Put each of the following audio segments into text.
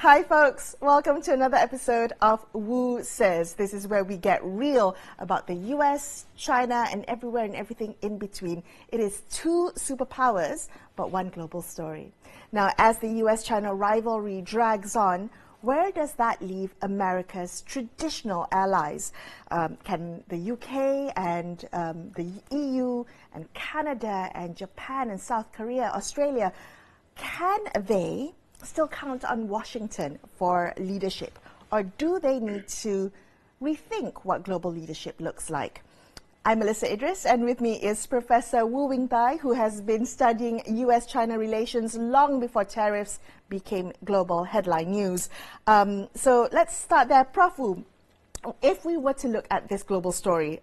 Hi, folks. Welcome to another episode of Wu Says. This is where we get real about the US, China, and everywhere and everything in between. It is two superpowers, but one global story. Now, as the US-China rivalry drags on, where does that leave America's traditional allies? Can the UK and the EU and Canada and Japan and South Korea, Australia, can they still count on Washington for leadership? Or do they need to rethink what global leadership looks like? I'm Melisa Idris, and with me is Professor Wu Thye, who has been studying US-China relations long before tariffs became global headline news. So let's start there. Prof. Wu, if we were to look at this global story,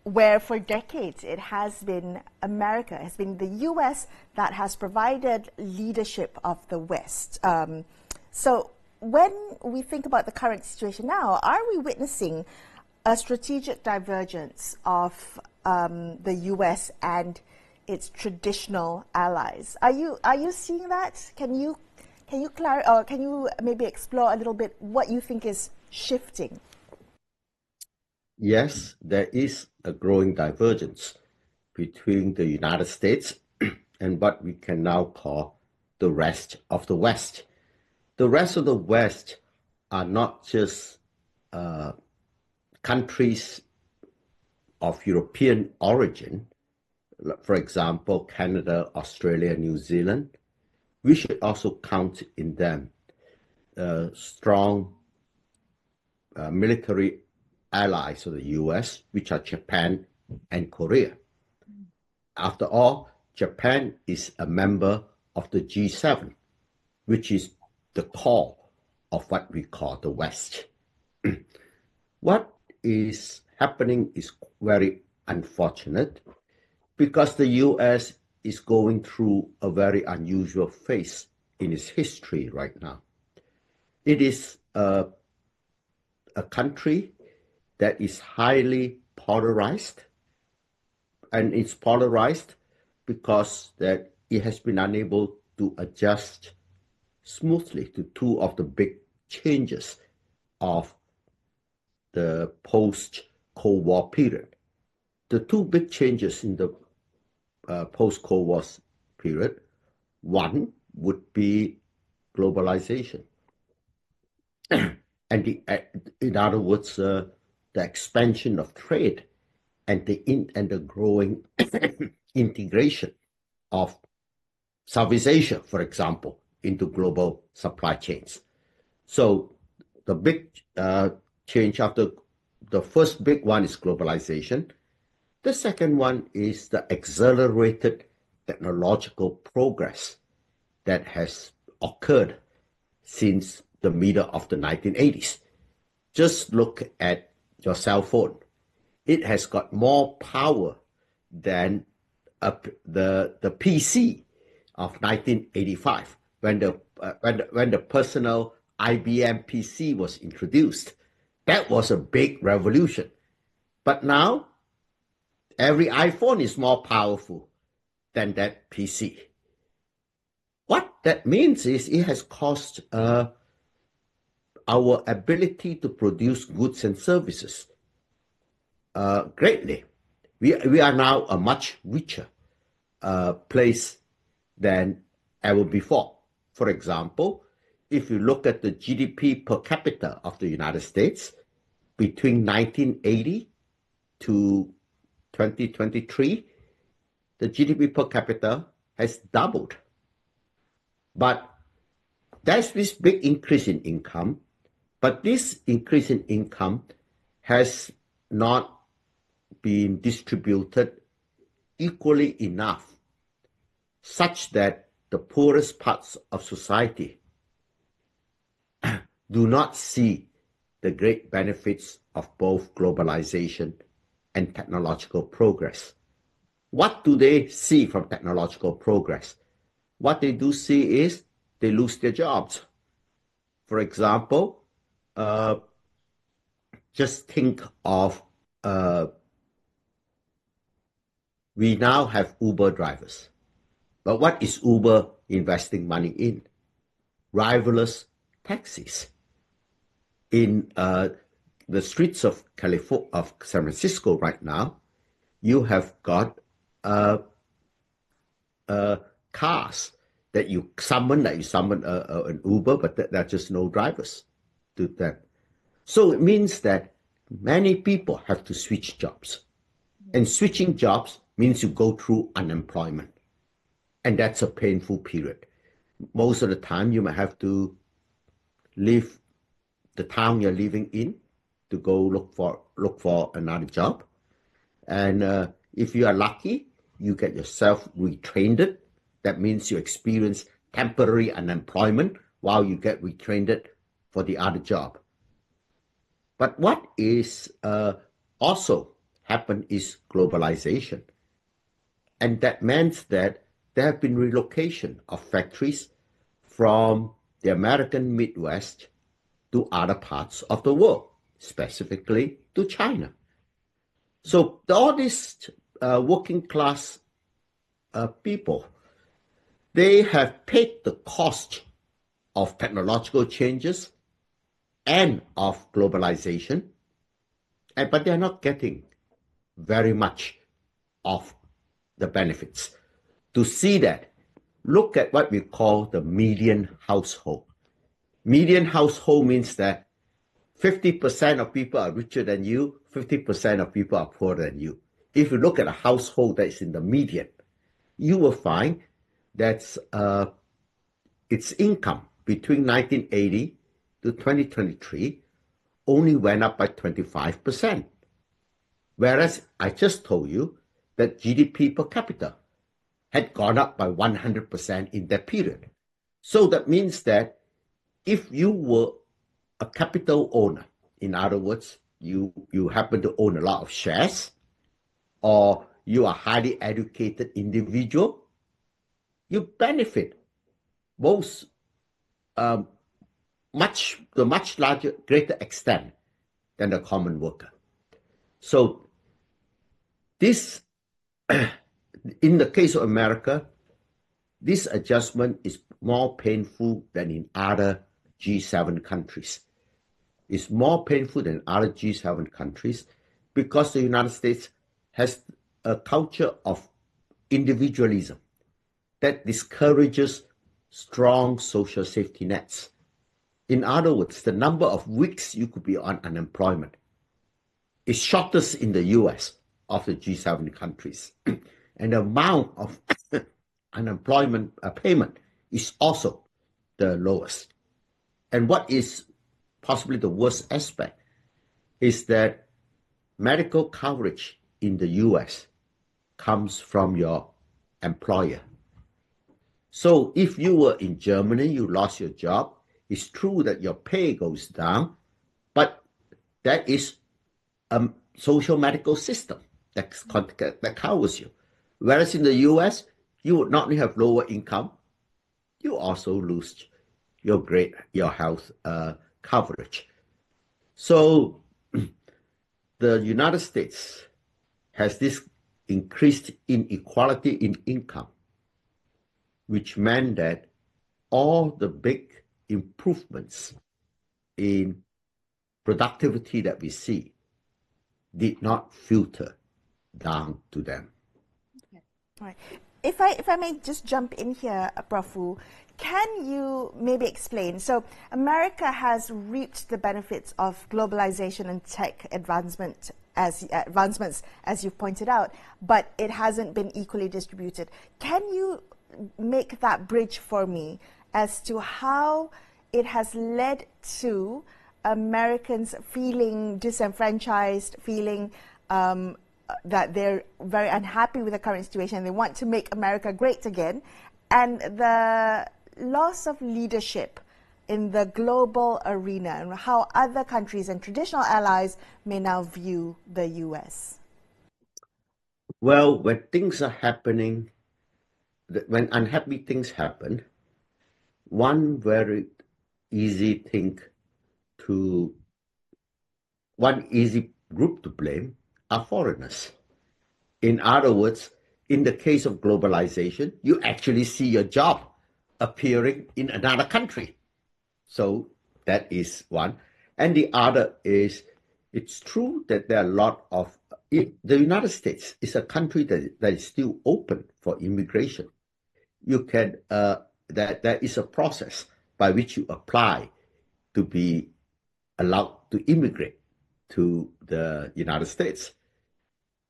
where for decades it has been America, has been the US that has provided leadership of the West. So when we think about the current situation now, are we witnessing a strategic divergence of the US and its traditional allies? Are you seeing that? Can you maybe explore a little bit what you think is shifting? Yes, there is a growing divergence between the United States and what we can now call the rest of the West. The rest of the West are not just countries of European origin, for example, Canada, Australia, New Zealand. We should also count in them strong military allies of the US, which are Japan and Korea. After all, Japan is a member of the G7, which is the core of what we call the West. What is happening is very unfortunate because the US is going through a very unusual phase in its history right now. It is a country that is highly polarized, and it's polarized because that it has been unable to adjust smoothly to two of the big changes of the post-Cold War period. The two big changes in the post-Cold War period, one would be globalization. And in other words, the expansion of trade and the growing integration of Southeast Asia, for example, into global supply chains. So the big change after the first big one is globalization. The second one is the accelerated technological progress that has occurred since the middle of the 1980s. Just look at your cell phone. It has got more power than the PC of 1985 when the personal IBM PC was introduced. That was a big revolution. But now every iPhone is more powerful than that PC. What that means is it has caused our ability to produce goods and services greatly. We are now a much richer place than ever before. For example, if you look at the GDP per capita of the United States between 1980 to 2023, the GDP per capita has doubled. But there's this big increase in income, but this increase in income has not been distributed equally enough such that the poorest parts of society do not see the great benefits of both globalization and technological progress. What do they see from technological progress? What they do see is they lose their jobs. For example, just think of we now have Uber drivers. But what is Uber investing money in? Driverless taxis. In the streets of San Francisco right now, you have got cars that you summon an Uber, but there are just no drivers to them. So it means that many people have to switch jobs. And switching jobs means you go through unemployment. And that's a painful period. Most of the time, you might have to leave the town you're living in to go look for another job. And if you are lucky, you get yourself retrained. That means you experience temporary unemployment while you get retrained for the other job. But what is also happened is globalization. And that means that there have been relocation of factories from the American Midwest to other parts of the world, specifically to China. So all these working class people, they have paid the cost of technological changes and of globalization, but they're not getting very much of the benefits. To see that, look at what we call the median household. Median household means that 50% of people are richer than you, 50% of people are poorer than you. If you look at a household that is in the median, you will find that its income between 1980 to 2023 only went up by 25%. Whereas I just told you that GDP per capita had gone up by 100% in that period. So that means that if you were a capital owner, in other words, you happen to own a lot of shares, or you are a highly educated individual, you benefit to a much larger, greater extent than the common worker. So this, in the case of America, this adjustment is more painful than in other G7 countries. It's more painful than other G7 countries because the United States has a culture of individualism that discourages strong social safety nets. In other words, the number of weeks you could be on unemployment is shortest in the US of the G7 countries. And the amount of unemployment payment is also the lowest. And what is possibly the worst aspect is that medical coverage in the US comes from your employer. So if you were in Germany, you lost your job, it's true that your pay goes down, but that is a social medical system that covers you. Whereas in the US, you would not only have lower income, you also lose your health coverage. So the United States has this increased inequality in income, which meant that all the big improvements in productivity that we see did not filter down to them. Okay. All right. If I may just jump in here, Prof. Wu, can you maybe explain? So America has reaped the benefits of globalization and tech advancements, as you've pointed out, but it hasn't been equally distributed. Can you make that bridge for me as to how it has led to Americans feeling disenfranchised, feeling that they're very unhappy with the current situation, they want to make America great again, and the loss of leadership in the global arena, and how other countries and traditional allies may now view the US? Well, when things are happening, when unhappy things happen, one very easy group to blame are foreigners. In other words, in the case of globalization, you actually see your job appearing in another country. So That is one. And the other is, it's true that there are a lot of, the United States is a country that is still open for immigration. You can, that there is a process by which you apply to be allowed to immigrate to the United States.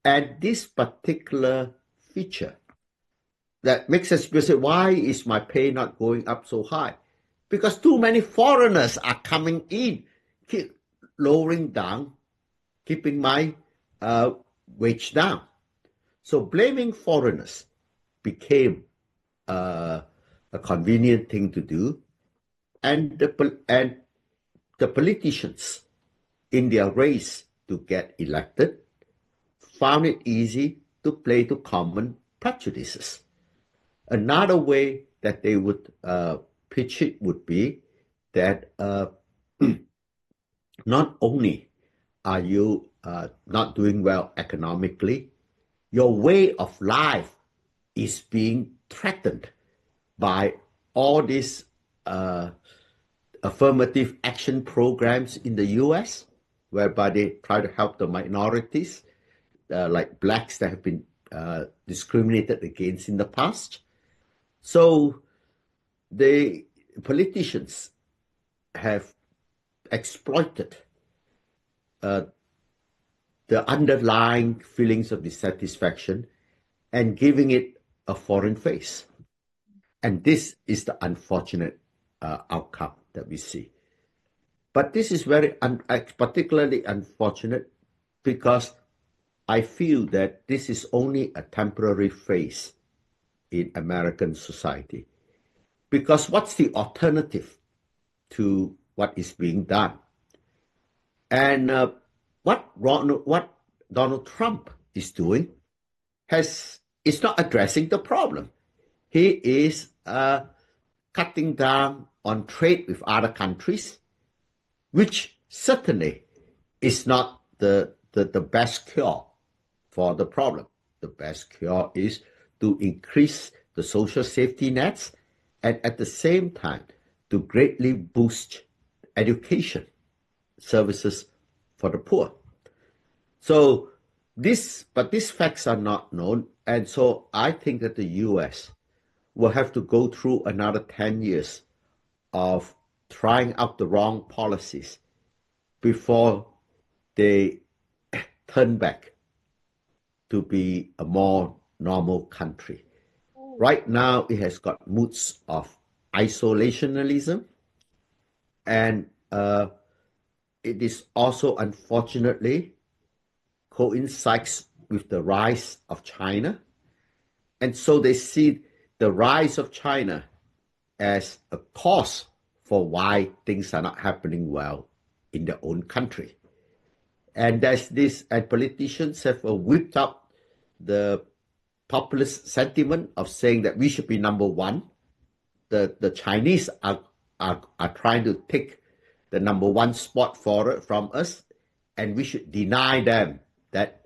And this particular feature that makes us say, why is my pay not going up so high? Because too many foreigners are coming in, keep lowering down, keeping my wage down. So blaming foreigners became a convenient thing to do, and the politicians in their race to get elected found it easy to play to common prejudices. Another way that they would pitch it would be that not only are you not doing well economically, your way of life is being threatened by all these affirmative action programs in the US, whereby they try to help the minorities, like blacks that have been discriminated against in the past. So the politicians have exploited the underlying feelings of dissatisfaction and giving it a foreign face. And this is the unfortunate outcome that we see. But this is very particularly unfortunate because I feel that this is only a temporary phase in American society. Because what's the alternative to what is being done? And what Donald Trump is doing is not addressing the problem. He is cutting down on trade with other countries, which certainly is not the best cure for the problem. The best cure is to increase the social safety nets and at the same time to greatly boost education services for the poor. So these facts are not known, and so I think that the US will have to go through another 10 years of trying out the wrong policies before they turn back to be a more normal country. Right now, it has got moods of isolationism, and it is also unfortunately coincides with the rise of China. And so they see the rise of China as a cause for why things are not happening well in their own country. And there's this, and politicians have whipped up the populist sentiment of saying that we should be number one. The Chinese are trying to take the number one spot from us, and we should deny them that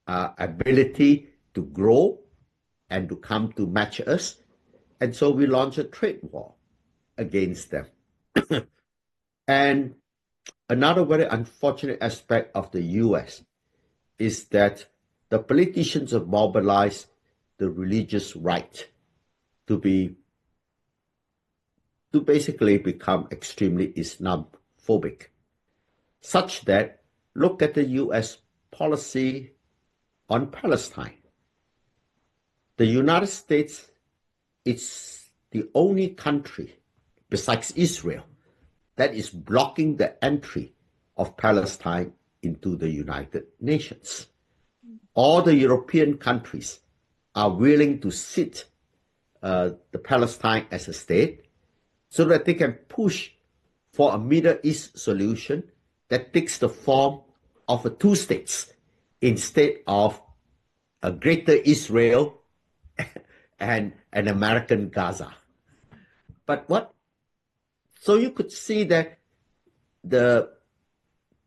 ability to grow and to come to match us. And so we launch a trade war against them. And another very unfortunate aspect of the US is that the politicians have mobilized the religious right to basically become extremely Islamophobic, such that look at the US policy on Palestine. The United States is the only country besides Israel that is blocking the entry of Palestine into the United Nations. All the European countries are willing to sit the Palestine as a state so that they can push for a Middle East solution that takes the form of a two states instead of a greater Israel and an American Gaza. So you could see that the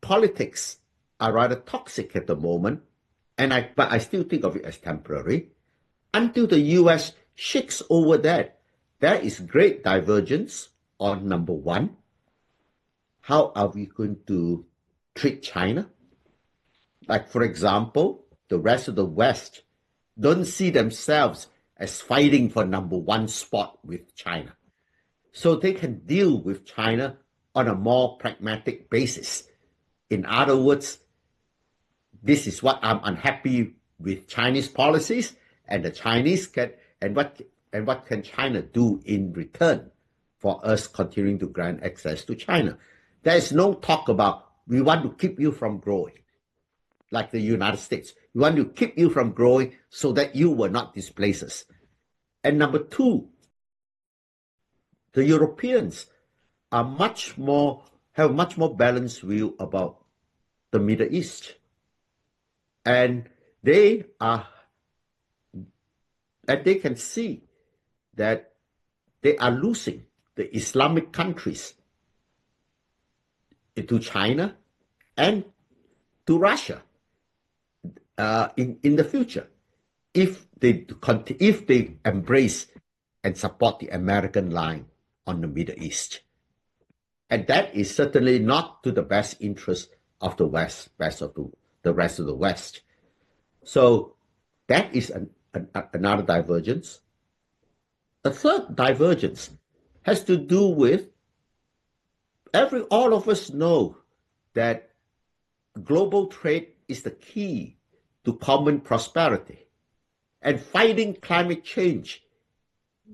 politics are rather toxic at the moment, but I still think of it as temporary, until the US shakes over that. There is great divergence on number one, how are we going to treat China? Like, for example, the rest of the West don't see themselves as fighting for number one spot with China. So they can deal with China on a more pragmatic basis. In other words, this is what I'm unhappy with Chinese policies, and the Chinese can, and what can China do in return for us continuing to grant access to China? There is no talk about we want to keep you from growing, like the United States. We want to keep you from growing so that you will not displace us. And number two, the Europeans are have much more balanced view about the Middle East. And they can see that they are losing the Islamic countries to China and to Russia in the future if they embrace and support the American line on the Middle East. And that is certainly not to the best interest of the the rest of the West. So that is another divergence. A third divergence has to do with all of us know that global trade is the key to common prosperity, and fighting climate change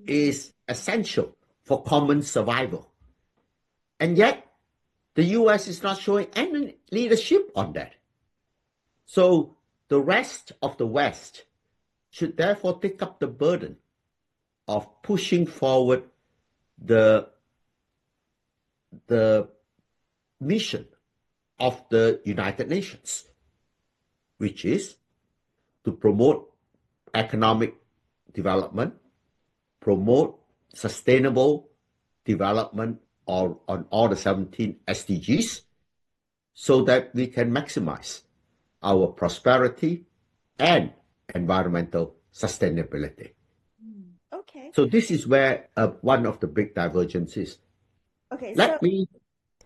is essential for common survival. And yet, the US is not showing any leadership on that. So the rest of the West should therefore take up the burden of pushing forward the mission of the United Nations, which is to promote economic development, promote sustainable development on all the 17 SDGs, so that we can maximize our prosperity and environmental sustainability. Okay. So this is where one of the big divergences. Okay.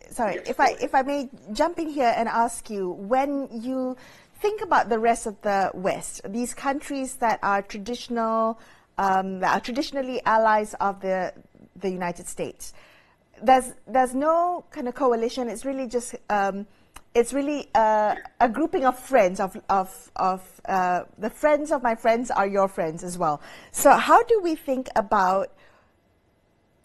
Sorry, if I may jump in here and ask you, when you think about the rest of the West, these countries that are traditionally allies of the United States, there's no kind of coalition. It's really just a grouping of friends of the friends of my friends are your friends as well. So how do we think about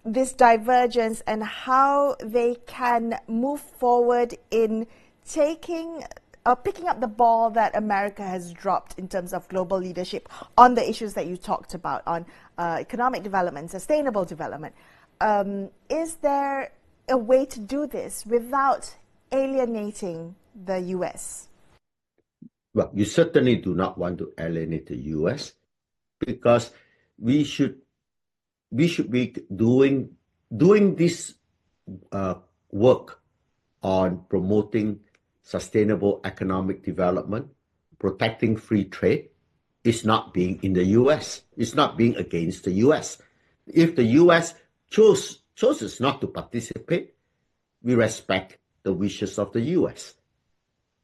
this divergence and how they can move forward in picking up the ball that America has dropped in terms of global leadership on the issues that you talked about, on economic development, sustainable development? Is there a way to do this without alienating the US? Well, you certainly do not want to alienate the US, because we should be doing this work on promoting sustainable economic development, protecting free trade, is not being in the US. It's not being against the US. If the US chooses not to participate, we respect the wishes of the US.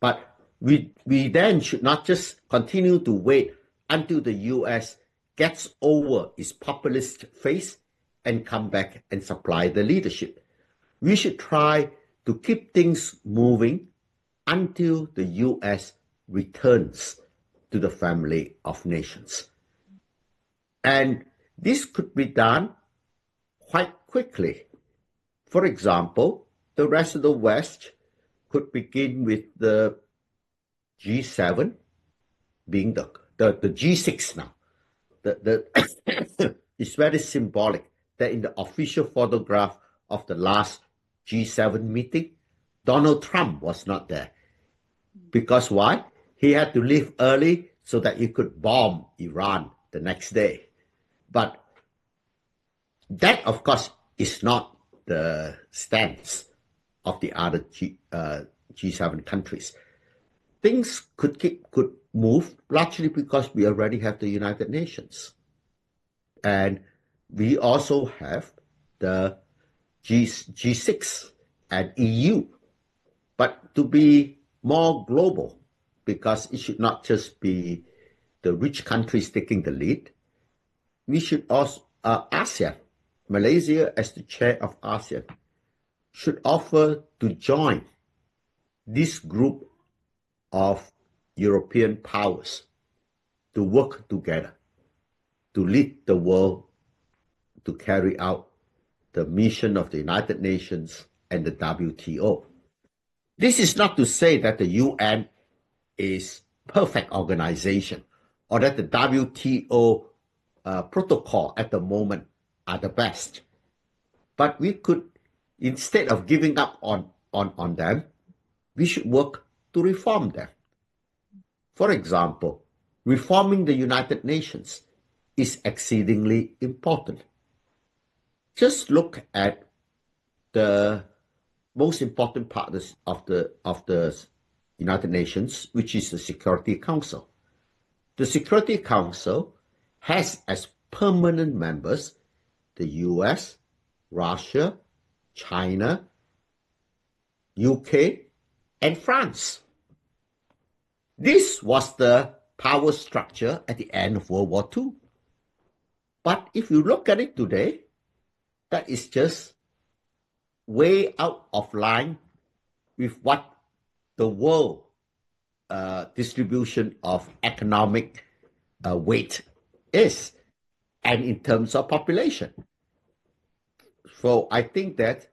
But we then should not just continue to wait until the US gets over its populist phase and come back and supply the leadership. We should try to keep things moving until the US returns to the family of nations. And this could be done quite quickly. For example, the rest of the West could begin with the G7 being the G6 now. It's very symbolic that in the official photograph of the last G7 meeting, Donald Trump was not there. Because why? He had to leave early so that he could bomb Iran the next day. But that, of course, is not the stance of the other G7 countries. Things could move largely because we already have the United Nations. And we also have the G6 and EU, but to be more global, because it should not just be the rich countries taking the lead. We should also, ASEAN, Malaysia as the chair of ASEAN, should offer to join this group of European powers to work together to lead the world to carry out the mission of the United Nations and the WTO. This is not to say that the UN is perfect organization or that the WTO protocol at the moment are the best. But we could, instead of giving up on them, we should work to reform them. For example, reforming the United Nations is exceedingly important. Just look at the most important part of the United Nations, which is the Security Council. The Security Council has as permanent members the US, Russia, China, UK, and France. This was the power structure at the end of World War II. But if you look at it today, that is just way out of line with what the world distribution of economic weight is, and in terms of population. So I think that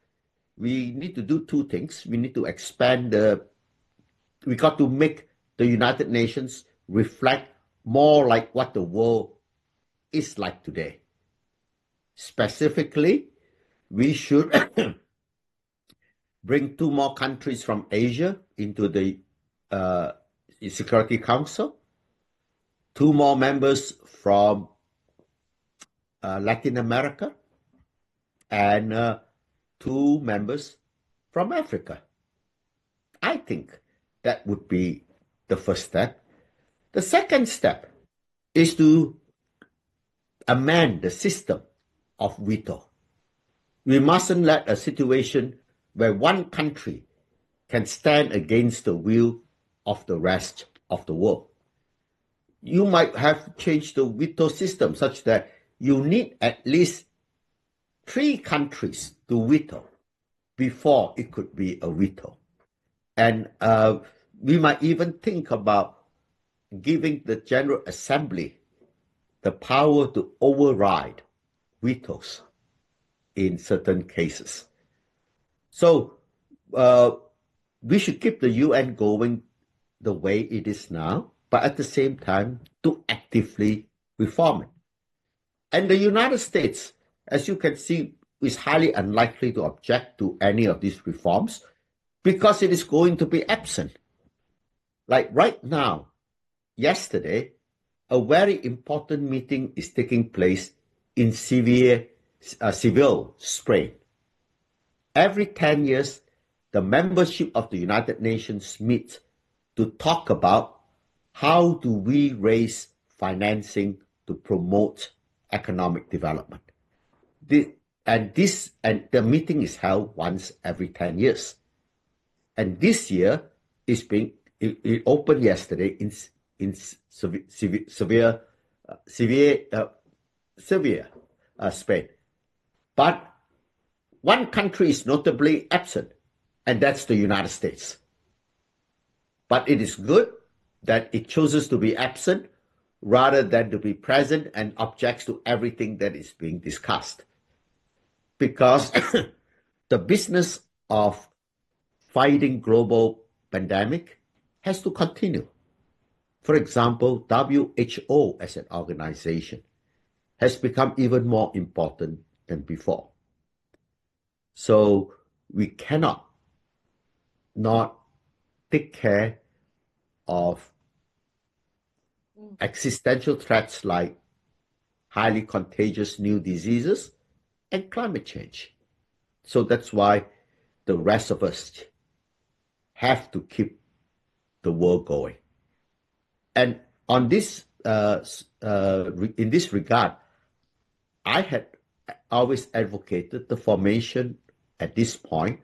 we need to do two things. We need to expand we got to make the United Nations reflect more like what the world is like today. Specifically, we should bring 2 more countries from Asia into the Security Council, 2 more members from Latin America, and 2 members from Africa. I think that would be the first step. The second step is to amend the system of veto. We mustn't let a situation where one country can stand against the will of the rest of the world. You might have changed the veto system such that you need at least 3 countries to veto before it could be a veto. And we might even think about giving the General Assembly the power to override vetoes in certain cases. So we should keep the UN going the way it is now, but at the same time to actively reform it. And the United States, as you can see, is highly unlikely to object to any of these reforms because it is going to be absent. Like right now, yesterday, a very important meeting is taking place in Seville, Spain. Every 10 years, the membership of the United Nations meets to talk about how do we raise financing to promote economic development. The meeting is held once every 10 years. And this year it opened yesterday in Seville, Spain. But one country is notably absent, and that's the United States. But it is good that it chooses to be absent rather than to be present and objects to everything that is being discussed. Because the business of fighting global pandemic has to continue. For example, WHO as an organization has become even more important than before. So we cannot not take care of existential threats like highly contagious new diseases and climate change. So that's why the rest of us have to keep the world going. And on this, in this regard, I had always advocated the formation at this point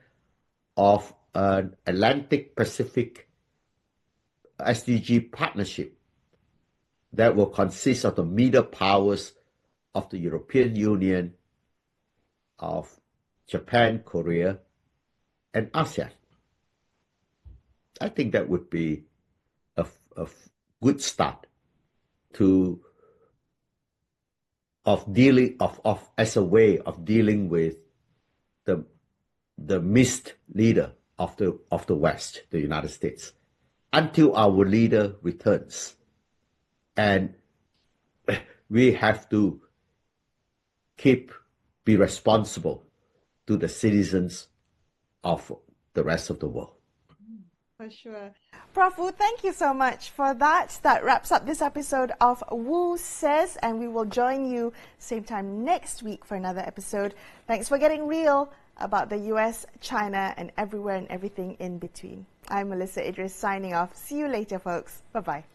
of an Atlantic Pacific SDG partnership that will consist of the middle powers of the European Union, of Japan, Korea, and ASEAN. I think that would be a good start to dealing as a way of dealing with the missed leader of the West, the United States, until our leader returns. And we have to be responsible to the citizens of the rest of the world. For sure. Prof. Wu, thank you so much for that. That wraps up this episode of Wu Says, and we will join you same time next week for another episode. Thanks for getting real about the US, China, and everywhere and everything in between. I'm Melisa Idris signing off. See you later, folks. Bye-bye.